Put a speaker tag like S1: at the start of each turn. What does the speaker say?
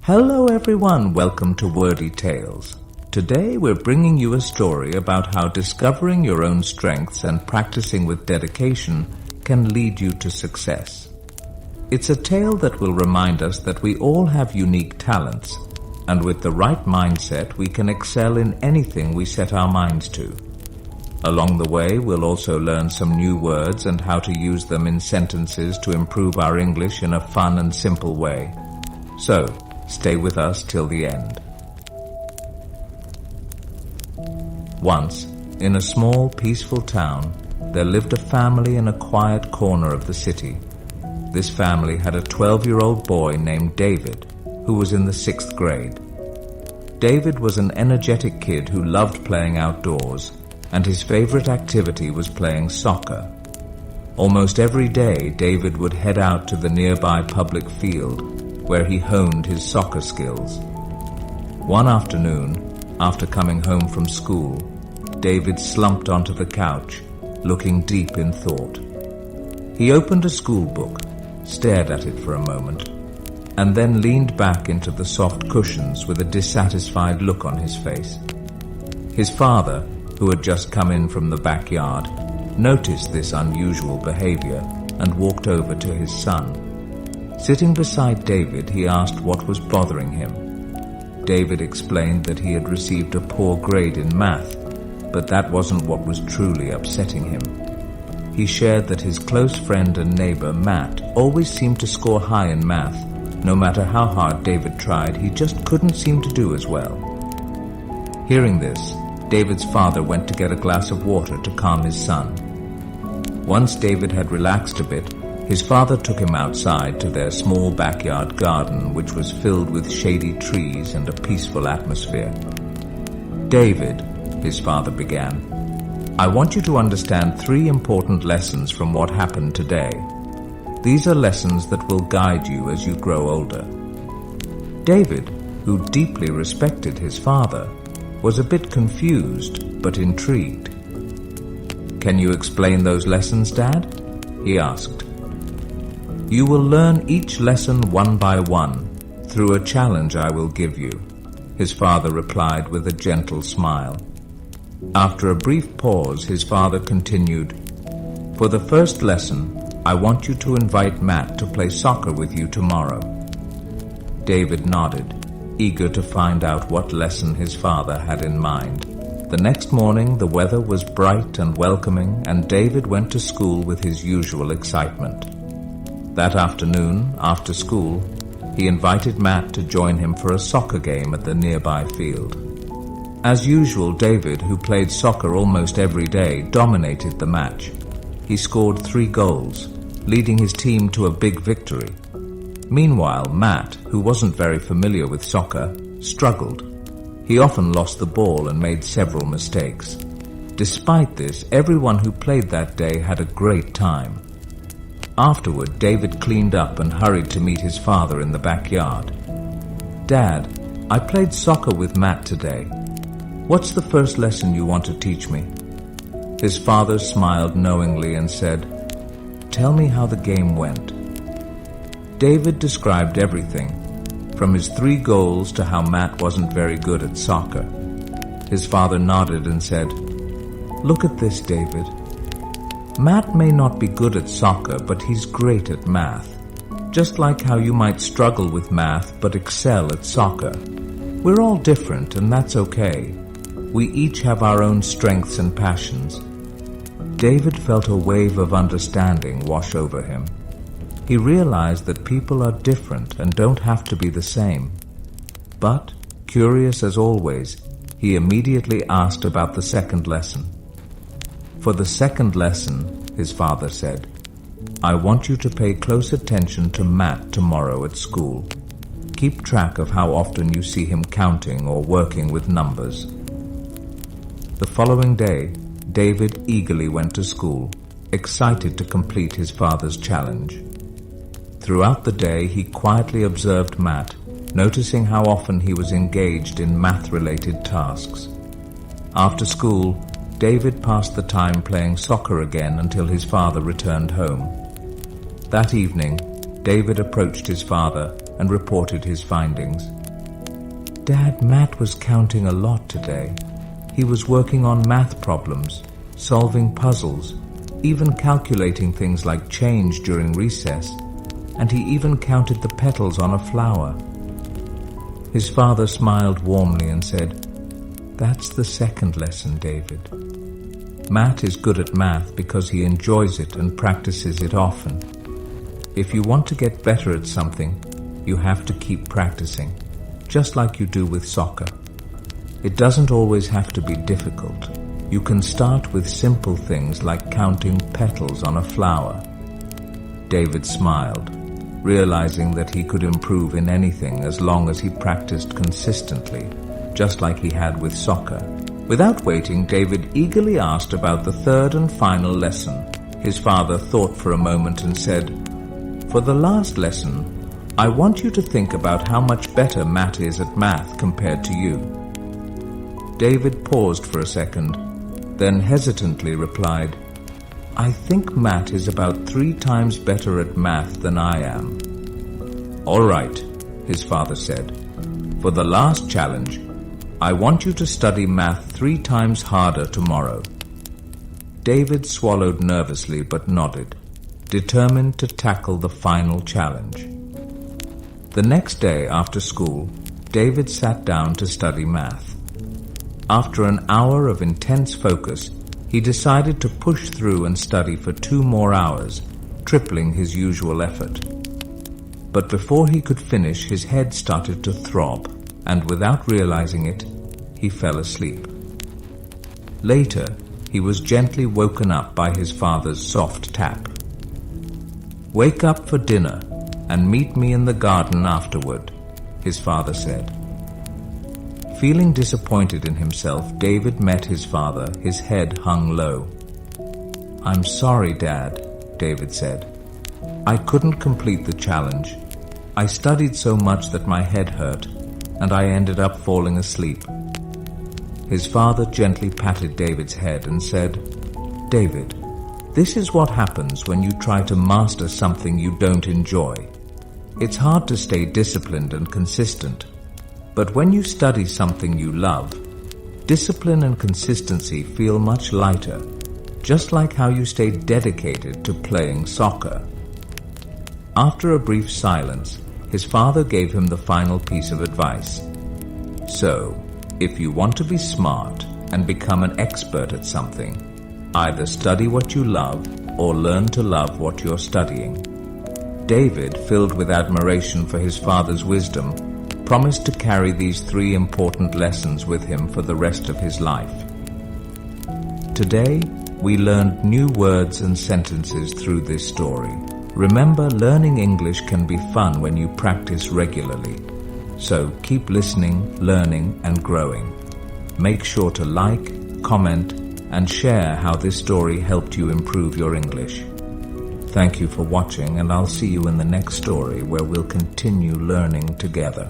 S1: Hello everyone, welcome to Wordy Tales. Today we're bringing you a story about how discovering your own strengths and practicing with dedication can lead you to success. It's a tale that will remind us that we all have unique talents, and with the right mindset we can excel in anything we set our minds to. Along the way, we'll also learn some new words and how to use them in sentences to improve our English in a fun and simple way. So, stay with us till the end. Once, in a small, peaceful town, there lived a family in a quiet corner of the city. This family had a 12-year-old boy named David, who was in the 6th grade. David was an energetic kid who loved playing outdoors, and his favorite activity was playing soccer. Almost every day, David would head out to the nearby public field, where he honed his soccer skills. One afternoon, after coming home from school, David slumped onto the couch, looking deep in thought. He opened a school book, stared at it for a moment, and then leaned back into the soft cushions with a dissatisfied look on his face. His father, who had just come in from the backyard, noticed this unusual behavior and walked over to his son. Sitting beside David, he asked what was bothering him. David explained that he had received a poor grade in math, but that wasn't what was truly upsetting him. He shared that his close friend and neighbor, Matt, always seemed to score high in math. No matter how hard David tried, he just couldn't seem to do as well. Hearing this, David's father went to get a glass of water to calm his son. Once David had relaxed a bit, his father took him outside to their small backyard garden, which was filled with shady trees and a peaceful atmosphere. "David," his father began, "I want you to understand 3 important lessons from what happened today. These are lessons that will guide you as you grow older." David, who deeply respected his father, was a bit confused but intrigued. "Can you explain those lessons, Dad?" he asked. "You will learn each lesson one by one through a challenge I will give you," his father replied with a gentle smile. After a brief pause, his father continued, "For the first lesson, I want you to invite Matt to play soccer with you tomorrow." David nodded, eager to find out what lesson his father had in mind. The next morning, the weather was bright and welcoming, and David went to school with his usual excitement. That afternoon, after school, he invited Matt to join him for a soccer game at the nearby field. As usual, David, who played soccer almost every day, dominated the match. He scored 3 goals, leading his team to a big victory. Meanwhile, Matt, who wasn't very familiar with soccer, struggled. He often lost the ball and made several mistakes. Despite this, everyone who played that day had a great time. Afterward, David cleaned up and hurried to meet his father in the backyard. "Dad, I played soccer with Matt today. What's the first lesson you want to teach me?" His father smiled knowingly and said, "Tell me how the game went." David described everything, from his 3 goals to how Matt wasn't very good at soccer. His father nodded and said, "Look at this, David. Matt may not be good at soccer, but he's great at math. Just like how you might struggle with math but excel at soccer. We're all different, and that's okay. We each have our own strengths and passions." David felt a wave of understanding wash over him. He realized that people are different and don't have to be the same. But, curious as always, he immediately asked about the second lesson. "For the second lesson," his father said, "I want you to pay close attention to Matt tomorrow at school. Keep track of how often you see him counting or working with numbers." The following day, David eagerly went to school, excited to complete his father's challenge. Throughout the day, he quietly observed Matt, noticing how often he was engaged in math-related tasks. After school, David passed the time playing soccer again until his father returned home. That evening, David approached his father and reported his findings. "Dad, Matt was counting a lot today. He was working on math problems, solving puzzles, even calculating things like change during recess, and he even counted the petals on a flower." His father smiled warmly and said, "That's the second lesson, David. Matt is good at math because he enjoys it and practices it often. If you want to get better at something, you have to keep practicing, just like you do with soccer. It doesn't always have to be difficult. You can start with simple things like counting petals on a flower." David smiled, realizing that he could improve in anything as long as he practiced consistently, just like he had with soccer. Without waiting, David eagerly asked about the third and final lesson. His father thought for a moment and said, "For the last lesson, I want you to think about how much better Matt is at math compared to you." David paused for a second, then hesitantly replied, "I think Matt is about 3 times better at math than I am." "All right," his father said. "For the last challenge, I want you to study math 3 times harder tomorrow." David swallowed nervously but nodded, determined to tackle the final challenge. The next day after school, David sat down to study math. After an hour of intense focus, he decided to push through and study for 2 more hours, tripling his usual effort. But before he could finish, his head started to throb, and without realizing it, he fell asleep. Later, he was gently woken up by his father's soft tap. "Wake up for dinner and meet me in the garden afterward," his father said. Feeling disappointed in himself, David met his father, his head hung low. "I'm sorry, Dad," David said. "I couldn't complete the challenge. I studied so much that my head hurt, and I ended up falling asleep." His father gently patted David's head and said, "David, this is what happens when you try to master something you don't enjoy. It's hard to stay disciplined and consistent. But when you study something you love, discipline and consistency feel much lighter, just like how you stay dedicated to playing soccer." After a brief silence, his father gave him the final piece of advice. "So, if you want to be smart and become an expert at something, either study what you love or learn to love what you're studying." David, filled with admiration for his father's wisdom, promised to carry these 3 important lessons with him for the rest of his life. Today, we learned new words and sentences through this story. Remember, learning English can be fun when you practice regularly. So keep listening, learning, and growing. Make sure to like, comment, and share how this story helped you improve your English. Thank you for watching, and I'll see you in the next story where we'll continue learning together.